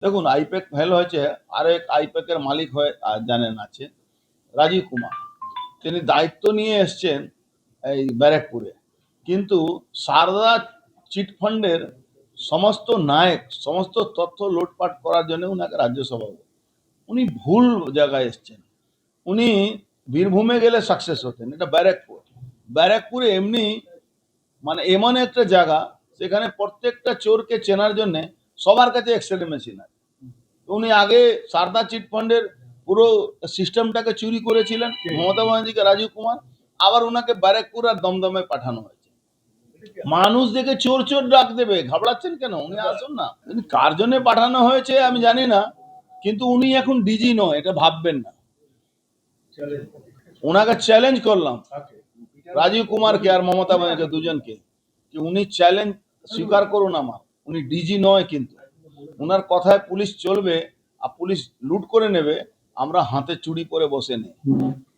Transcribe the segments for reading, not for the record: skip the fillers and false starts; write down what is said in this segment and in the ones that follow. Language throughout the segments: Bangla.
দেখুন আইপ্যাক ফেল হয়েছে। আরো এক আইপ্যাকের মালিক হয়ে জানেন আছে রাজীব কুমার। তিনি দায়িত্ব নিয়ে এসছেন এই ব্যারাকপুরে, কিন্তু সারদা চিটফান্ডের সমস্ত নায়ক সমস্ত তথ্য লুটপাট করার জন্য উনাকে রাজ্যসভা, উনি ভুল জায়গায় এসছেন। উনি বীরভূমে গেলে সাকসেস হতেন, এটা ব্যারাকপুর। ব্যারাকপুরে এমনি মানে এমন একটা জায়গা, সেখানে প্রত্যেকটা চোরকে চেনার জন্য সবার কাছে এক্সরে মেশিন আছে। উনি আগে সারদা চিটফান্ডের পুরো সিস্টেমটাকে চুরি করেছিলেন মমতা ব্যানার্জিকে রাজীব কুমার। আবার ওনাকে ব্যারাকপুর আর দমদমে পাঠানো হয়েছে। মানুষ দেখে চোর চোর ডাক দেবে, ঘাবড়াচ্ছেন কেন? উনি আসুন না। উনি কার জন্য পাঠানো হয়েছে আমি জানি না, কিন্তু উনি এখন ডিজি নয়, এটা ভাববেন না। ওনাকে চ্যালেঞ্জ করলাম, রাজীব কুমারকে আর মমতা ব্যানার্জি দুজনকে, যে উনি চ্যালেঞ্জ স্বীকার করুন আমার, উনি ডিজি নয়, কিন্তু ওনার কথায় পুলিশ চলবে আর পুলিশ লুট করে নেবে, আমরা হাতে চুরি করে বসে নেই।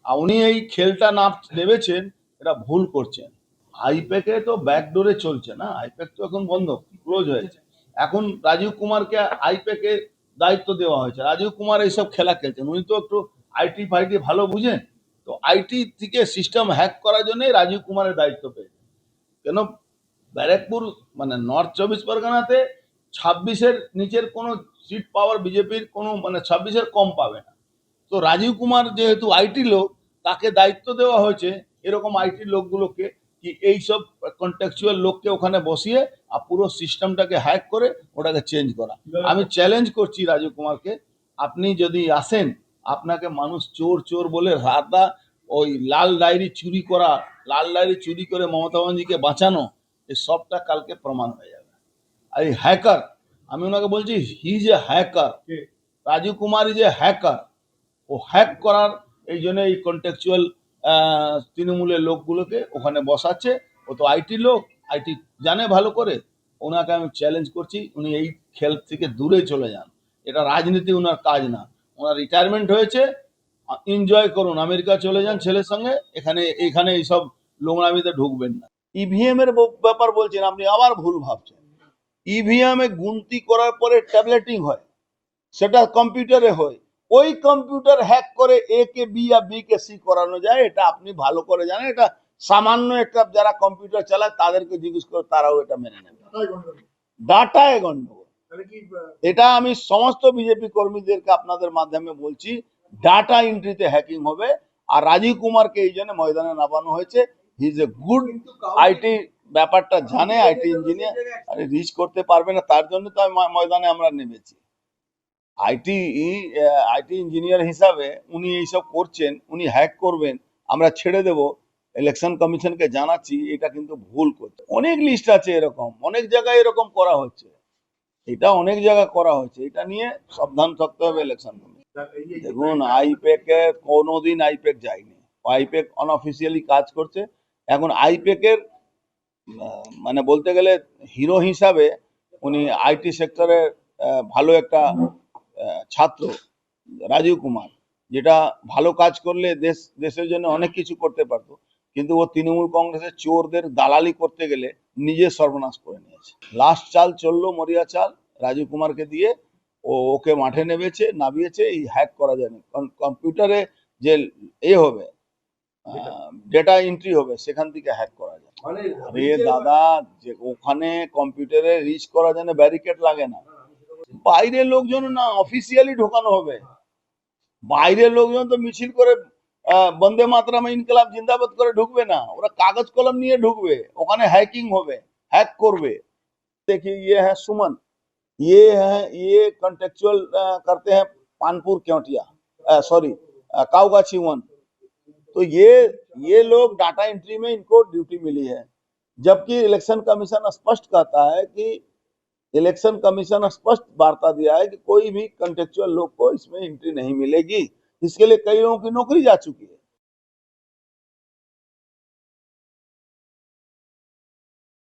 আর উনি এই খেলটা না নেবেছেন, এটা ভুল করছেন। আইপ্যাকে তো ব্যাকডোরে চলছে না, আইপ্যাক তো এখন বন্ধ, ক্লোজ হয়েছে। এখন রাজীব কুমারকে আইপ্যাকে দায়িত্ব দেওয়া হয়েছে। রাজীব কুমার এইসব খেলা খেলছেন, উনি তো একটু আইটি ফাইটি ভালো বুঝেন, তো আইটি থেকে সিস্টেম হ্যাক করার জন্যই রাজীব কুমারের দায়িত্ব পেয়েছেন। কেন ব্যারাকপুর মানে নর্থ 24 পরগনাতে 26-এর নিচের কোনো সিট পাওয়ার বিজেপির কোনো মানে 26-এর কম পাবে না। তো রাজীব কুমার যেহেতু আইটি লোক, তাকে দায়িত্ব দেওয়া হয়েছে এরকম আইটি লোকগুলোকে, কি এইসব কন্ট্যাকচুয়াল লোককে ওখানে বসিয়ে আর পুরো সিস্টেমটাকে হ্যাক করে ওটাকে চেঞ্জ করা। আমি চ্যালেঞ্জ করছি রাজীব কুমারকে, আপনি যদি আসেন, আপনাকে মানুষ চোর চোর বলে রাতা ওই লাল ডায়েরি চুরি করা, লাল ডায়েরি চুরি করে মমতা ব্যানার্জিকে বাঁচানো, এই সবটা কালকে প্রমাণ হয়ে যাবে। আর এই হ্যাকার, আমি ওনাকে বলছি he is a hacker, Rajiv Kumar is a hacker. ও হ্যাক করার এই জন্য এই কন্টেকচুয়াল তৃণমূলের লোকগুলোকে ওখানে বসাচ্ছে। ও তো আইটি লোক, আইটি জানে ভালো করে। ওনাকে আমি চ্যালেঞ্জ করছি, উনি এই খেল থেকে দূরে চলে যান। এটা রাজনীতি ওনার কাজ না। ওনার রিটায়ারমেন্ট হয়েছে, এনজয় করুন, আমেরিকা চলে যান ছেলের সঙ্গে, এখানে এইসব নোংরামিতে ঢুকবেন না। ইভিএম এর ব্যাপার বলছেন, আপনি আবার ভুল ভাবছেন। ইভিএম এ গুনতি করার পরে ট্যাবলেটিং হয়, সেটা কম্পিউটারে হয়। ওই কম্পিউটার হ্যাক করে এ কে বি আর বি কে সি করানো যায়, এটা আপনি ভালো করে জানেন। এটা সামান্য একটা যারা কম্পিউটার চালায় তাদেরকে জিজ্ঞেস করে, তারাও এটা মেনে নেবে। ডাটায় গন্ডগোল, এটা আমি সমস্ত বিজেপি কর্মীদেরকে আপনাদের মাধ্যমে বলছি, ডাটা এন্ট্রিতে হ্যাকিং হবে। আর রাজীব কুমারকে এই জন্য ময়দানে নামানো হয়েছে। হি ইজ এ গুড আইটি, ব্যাপারটা জানে, আইটি ইঞ্জিনিয়ার। আরে রিচ করতে পারবে না, তার জন্য তো ময়দানে আমরা নেমেছি। আইটি আইটি ইঞ্জিনিয়ার হিসাবে উনি এইসব করছেন, উনি হ্যাক করবেন, আমরা ছেড়ে দেব। ইলেকশন কমিশনকে জানাচ্ছি, এটা কিন্তু ভুল করছে। অনেক লিস্ট আছে এরকম, অনেক জায়গায় এরকম করা হচ্ছে, এটা অনেক জায়গায় করা হচ্ছে। এটা নিয়ে সাবধান থাকতে হবে ইলেকশন কমিশন। দেখুন আইপ্যাকে কোনোদিন আইপ্যাক যায়নি, আইপ্যাক অনঅফিসিয়ালি কাজ করছে। এখন আইপ্যাকের মানে বলতে গেলে হিরো হিসাবে উনি আইটি সেক্টরে ভালো একটা ছাত্র রাজীব কুমার, যেটা ভালো কাজ করলে দেশের জন্য অনেক কিছু করতে পারতো, কিন্তু ও তৃণমূল কংগ্রেসের চোরদের দালালি করতে গেলে নিজে সর্বনাশ করে নিয়েছে। লাস্ট চাল চললো, মরিয়া চাল, রাজীব কুমারকে দিয়ে ওকে মাঠে নামিয়েছে। এই হ্যাক করা যায়নি, কারণ কম্পিউটারে যে হবে ডেটা এন্ট্রি হবে, সেখান থেকে হ্যাক করা যায়। আরে দাদা, যে ওখানে কম্পিউটারে রিচ করার জন্য ব্যারিকেড লাগে না, বাইরের লোকজন না অফিসিয়ালি ঢোকানো হবে। বাইরের লোকজন তো মিছিল করে বন্দে মাতরম ইনকলাব জিন্দাবাদ করে ঢুকবে না, ওরা কাগজ কলম নিয়ে ঢুকবে, ওখানে হ্যাকিং হবে, হ্যাক করবে। देखिए ये है सुमन, ये कंटेक्चुअल करते हैं पानपुर केवटिया, सॉरी काउगाछी 1। तो ये लोग डाटा एंट्री में इनको ड्यूटी मिली है, जबकि इलेक्शन कमीशन स्पष्ट कहता है कि इलेक्शन कमीशन स्पष्ट वार्ता दिया है कि कोई भी कंटेक्चुअल लोग को इसमें एंट्री नहीं मिलेगी। इसके लिए कई लोगों की नौकरी जा चुकी है।